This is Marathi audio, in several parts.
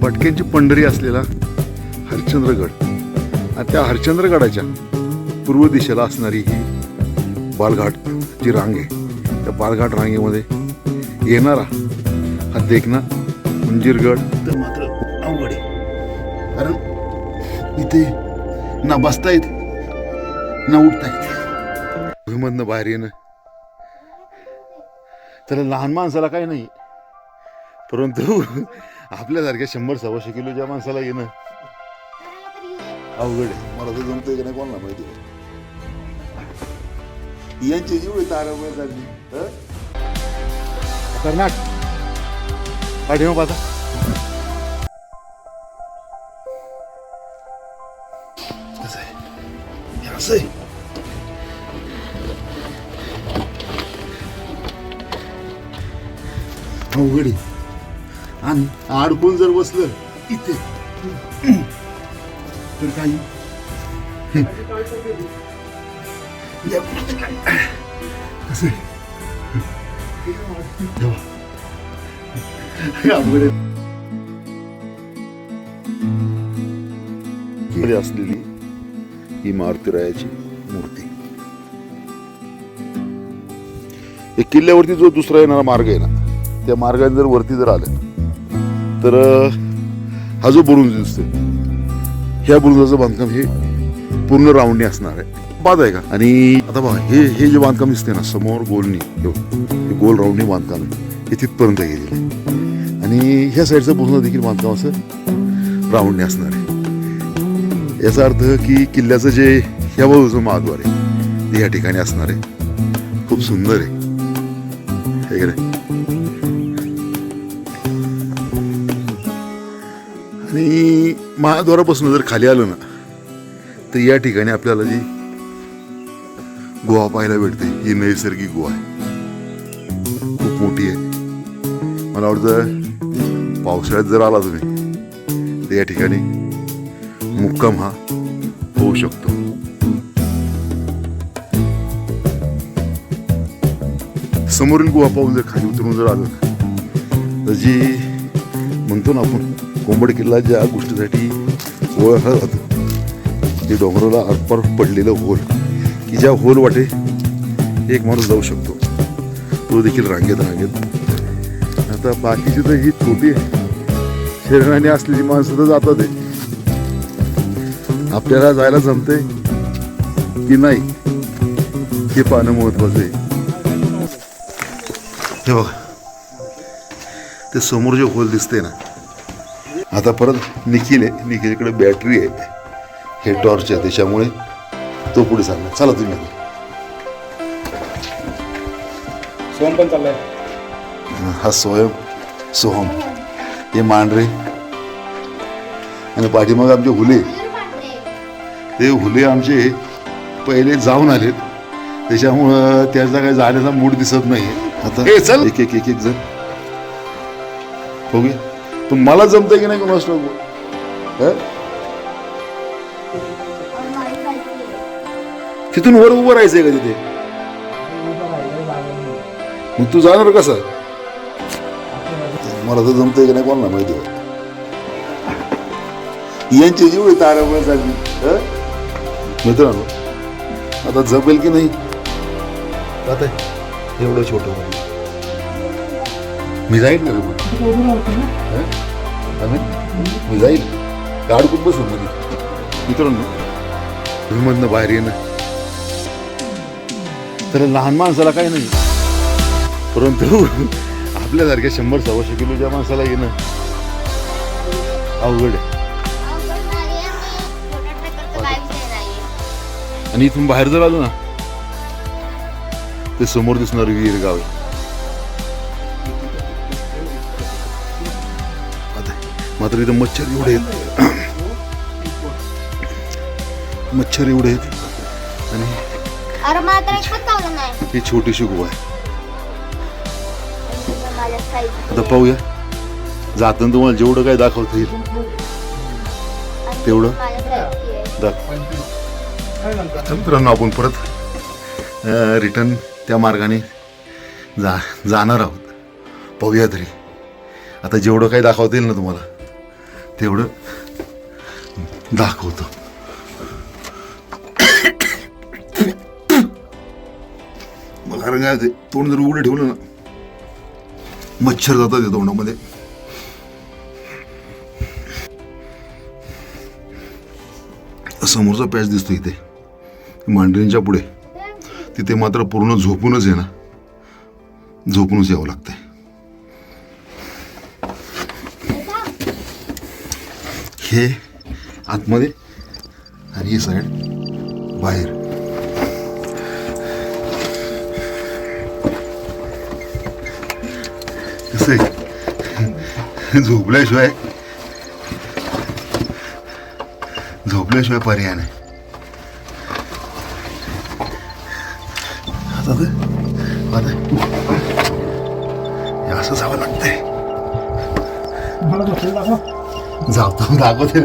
भटक्यांची पंढरी असलेला हरिश्चंद्रगड आणि त्या हरिश्चंद्रगडाच्या पूर्व दिशेला असणारी ही बालघाटची रांग आहे. त्या बालघाट रांगेमध्ये येणारा हा देखना मंजिरगड तर मात्र अवघड आहे, कारण इथे ना बसता येत ना उठता येत. भूमीमधनं बाहेर येणं त्याला लहान माणसाला काही नाही, परंतु आपल्यासारख्या 100-125 किलोच्या माणसाला येणं अवघड आहे. मला तर जमतंय की नाही कोणाला माहिती आहे. यांची जीव तारामुळे चालली कर्नाट पाठीमा पाहता कसं आहे, हे असं आहे. अवघड आहे. आणि अडकून जर बसलं इथे तर काही कसं असलेली ही मारुतीरायाची मूर्ती. या किल्ल्यावरती जो दुसरा येणारा मार्ग आहे ना, त्या मार्गाने जर वरती जर आलं तर हा जो बुरुज दिसतोय, ह्या बुरुजाचं बांधकाम हे पूर्ण राऊंडने असणार आहे. बाद आहे का? आणि आता बघा हे जे बांधकाम दिसते ना समोर गोलनी, हे गोल राऊंडनी बांधकाम हे तिथपर्यंत गेलेलं आहे. आणि ह्या साईडचं पूर्ण देखील बांधकाम असं राऊंडने असणार आहे. याचा अर्थ की किल्ल्याचं जे ह्या बाजूचं महाद्वार आहे ते या ठिकाणी असणार आहे. खूप सुंदर आहे हे नाही. आणि महाद्वारापासून जर खाली आलं ना तर या ठिकाणी आपल्याला जी गुहा पाहायला भेटते, ही नैसर्गिक गुहा आहे, खूप मोठी आहे. मला वाटतं पावसाळ्यात जर आला तुम्ही तर या ठिकाणी मुक्काम हा होऊ शकतो. समोरील गुहा पाहून जर खाली उतरून जर आलं ना तर जी म्हणतो ना आपण कोंबड किल्ला ज्या गोष्टीसाठी ओळखला जातो, ते डोंगराला आरपार पडलेलं होल, की ज्या होल वाटे एक माणूस जाऊ शकतो, तो देखील रांगेत. आता बाकीची तर ही छोटी शरीराने असलेली माणसं तर जातात. आपल्याला जायला जमते की नाही हे पाहणं महत्वाचं आहे. हे बघा ते समोर जे होल दिसते ना, आता परत निखिल आहे, निखिलकडे बॅटरी आहे, हे टॉर्च आहे, त्याच्यामुळे तो पुढे चालला. चला तुम्ही सोहम पण चाललाय. हा सोहम हे मांढरे आणि पाठीमाग आमचे हुले, ते हुले आमचे पहिले जाऊन आलेत, त्याच्यामुळं त्याचा काही जाण्याचा मूड दिसत नाही. आता चल एक एक जण बघूया. पण मला जमतंय की नाही कोणाच तिथून वर उभं राहायचंय का तिथे? मग तू जाणार कसं? मला तर जमतंय की नाही कोणाला माहिती आहे. यांची जीव तारामुळे चालली मित्रांनो. आता जमेल की नाही आता एवढं छोटं मी जाईल ना मी जाईल गाड खूप बसून मध्ये. मित्रांनो भूमीमधनं बाहेर येणं त्याला लहान माणसाला काही नाही, परंतु आपल्यासारख्या 100-125 किलोच्या माणसाला येणं अवघड आहे. आणि इथून बाहेर जर आलो ना ते समोर दिसणार विहीर गाव आहे. मात्र इथं मच्छर एवढे आहेत, मच्छर एवढे आहेत. आणि ही छोटीशी गुहा आहे. आता पाहूया जाताना तुम्हाला जेवढं काय दाखवता येईल तेवढं दाखव. आता मित्रांनो आपण परत रिटर्न त्या मार्गाने जाणार आहोत. पाहूया तरी आता जेवढं काही दाखवता येईल ना तुम्हाला तेवढं दाखवतो. मला कारण काय होते, तोंड जर उघडं ठेवलं ना मच्छर जातात या तोंडामध्ये. समोरचा पॅच दिसतो इथे मांडणीच्या पुढे, तिथे मात्र पूर्ण झोपूनच आहे ना, झोपूनच यावं लागतंय. हे आतमध्ये आणि ही साईड बाहेर. कसं आहे, झोपल्याशिवाय पर्याय नाही. आता हे असं जावं लागतंय. जातो दाखवते,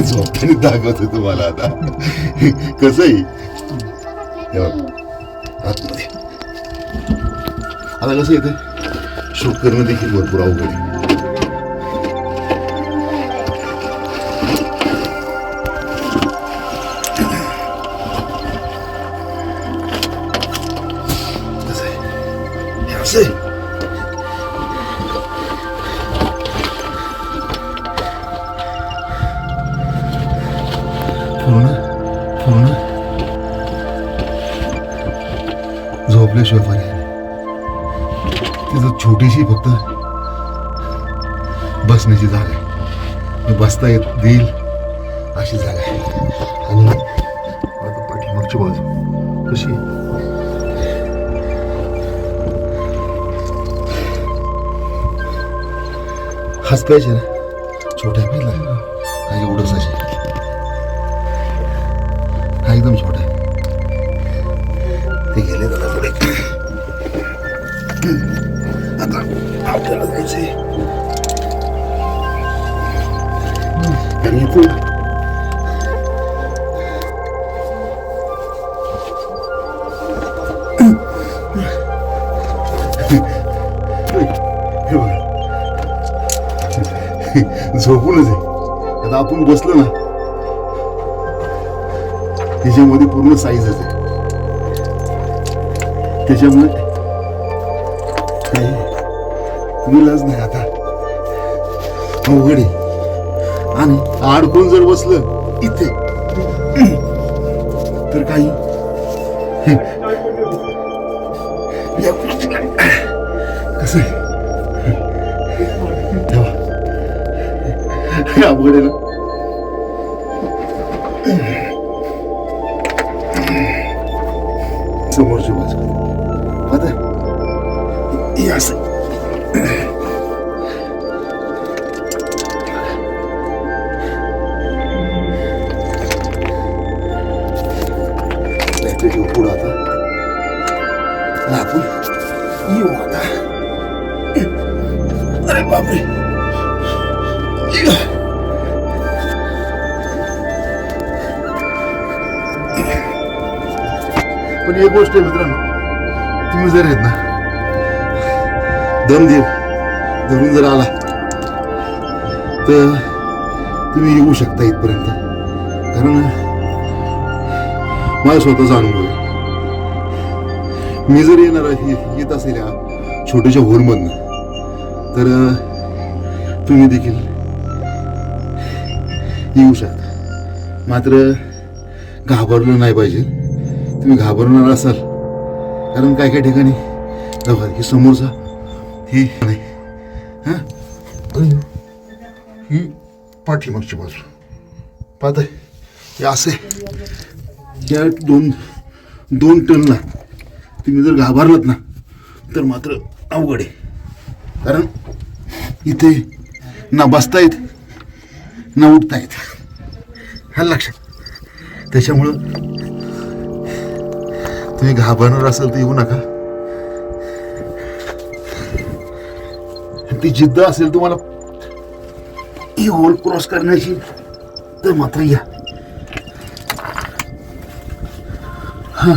झोपताना दाखवते तुम्हाला. आता कसं आहे आतमध्ये, आता कसं येते शूट करणं देखील भरपूर अवघड आहे. कसं आहे पूर्ण झोपल्याशिवाय पर्याय नाही. तिथं छोटीशी फक्त बसण्याची जागा आहे, बसता येईल अशी जागा आहे. आणि आता पाठीमागची बाजू कशी आहे, हाच पाहिजे ना, छोट्या पाहिजे हा एवढंच असे, हा एकदम छोटा आहे. ते गेले दादा पुढे. आता आपल्याला जायचंय आणि इथून झोपूनच आहे. आता आपण बसलो ना, त्याच्यामध्ये पूर्ण साईजच आहे, त्याच्यामुळे काही विलाज नाही. आता अवघड आहे. आणि अडकून जर बसलं इथे तर काही कसं आहे अवघड आहे ना. समोरची बाजू आता हे असं पुढं आता आपण येऊ. आता अरे बापरे, पण एक गोष्ट आहे मित्रांनो, तुम्ही जर आहेत ना दम धरून जर आला तर तुम्ही येऊ शकता इथपर्यंत. कारण माझा स्वतःचा अनुभव आहे. मी जर येत असेल या छोट्याशा होलमधनं तर तुम्ही देखील येऊ शकता. मात्र घाबरलं नाही पाहिजे. तुम्ही घाबरणार असाल, कारण काय काय ठिकाणी बघा की समोरचा ही नाही, हा ही पाठीमागची बाजू पाहत आहे. हे असे या दोन टनला तुम्ही जर घाबरलात ना तर मात्र अवघड आहे. कारण इथे ना बसता येत ना उठता येत, हा लक्षात. त्याच्यामुळं तुम्ही घाबरणार असेल तर येऊ नका. ती जिद्द असेल तुम्हाला ही होल क्रॉस करण्याची तर मात्र या. हा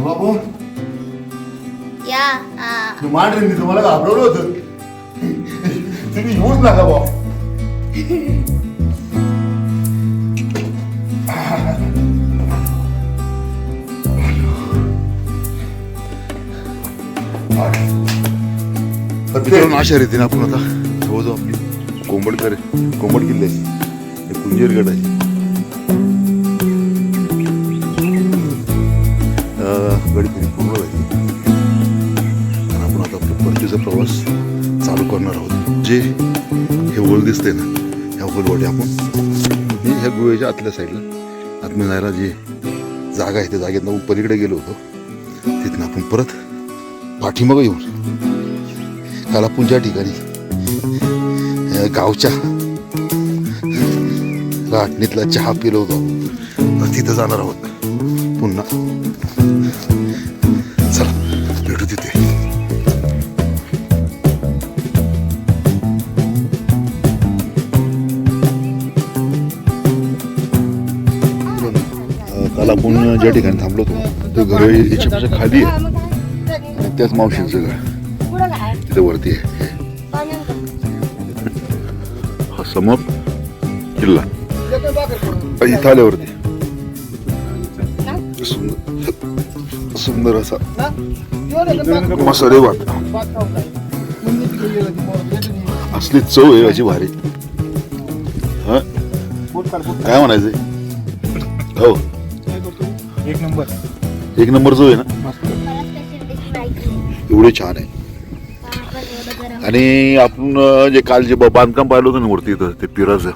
बाबू या मांडरींनी तुम्हाला घाबरवलं होतं तुम्ही येऊच नका बा अशा रीतीने आपण आता जवळजवळ आपली कोंबड किल्ल्याची कुंजीरगड आहे गड पूर्ण झाली आणि आपण आता आपला परतीचा प्रवास चालू करणार आहोत. जे हे होल दिसते ना ह्या होलवाटे आपण ह्या गुहेच्या आतल्या साईडला आतमध्ये जायला जे जागा आहे त्या जागेतनं आपण पलीकडे गेलो होतो तिथनं आपण परत पाठीमागं येऊन काल आपण ज्या ठिकाणी गावच्या राटणीतला चहा पिलो होतो तर तिथं जाणार आहोत पुन्हा. चला भेटू तिथे. काल आपण ज्या ठिकाणी थांबलो होतो ते घर याच्यापेक्षा खाली आहे आणि त्याच मावशींचं घर तिथे वरती आहे. हा समोर किल्ला इथं आल्यावरती सुंदर असा मसाले भात असली चव आहे अशी भारी. हा काय म्हणायचंय हो एक नंबर चव आहे ना एवढे छान आहे. आणि आपण जे काल जे बांधकाम पाहिलं होतं ना मूर्ती इथं ते पिराचं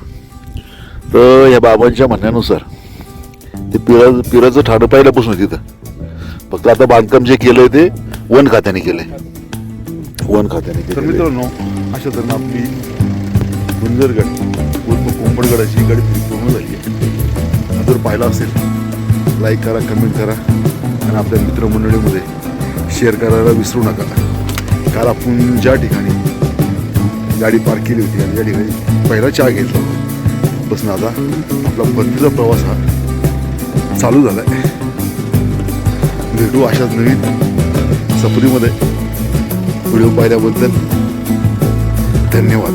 तर या बाबांच्या म्हणण्यानुसार ते पिराचं ठाणं पाहिल्यापासून तिथं फक्त आता बांधकाम जे केलंय ते वन खात्याने केलंय. तर मित्रांनो अशा तऱ्हेनं आपली गुंजरगड कोंबडगडाची गाडी पूर्ण झाली आहे. जर पाहिला असेल लाईक करा कमेंट करा आणि आपल्या मित्रमंडळीमध्ये शेअर करायला विसरू नका. काल आपण ज्या ठिकाणी गाडी पार्क केली होती आणि ज्या ठिकाणी पहिला चहा घेतला होता बसून आता आपला परतीचा प्रवास हा चालू झाला आहे. भेटू अशाच नवीन सफरीमध्ये. व्हिडिओ पाहिल्याबद्दल धन्यवाद.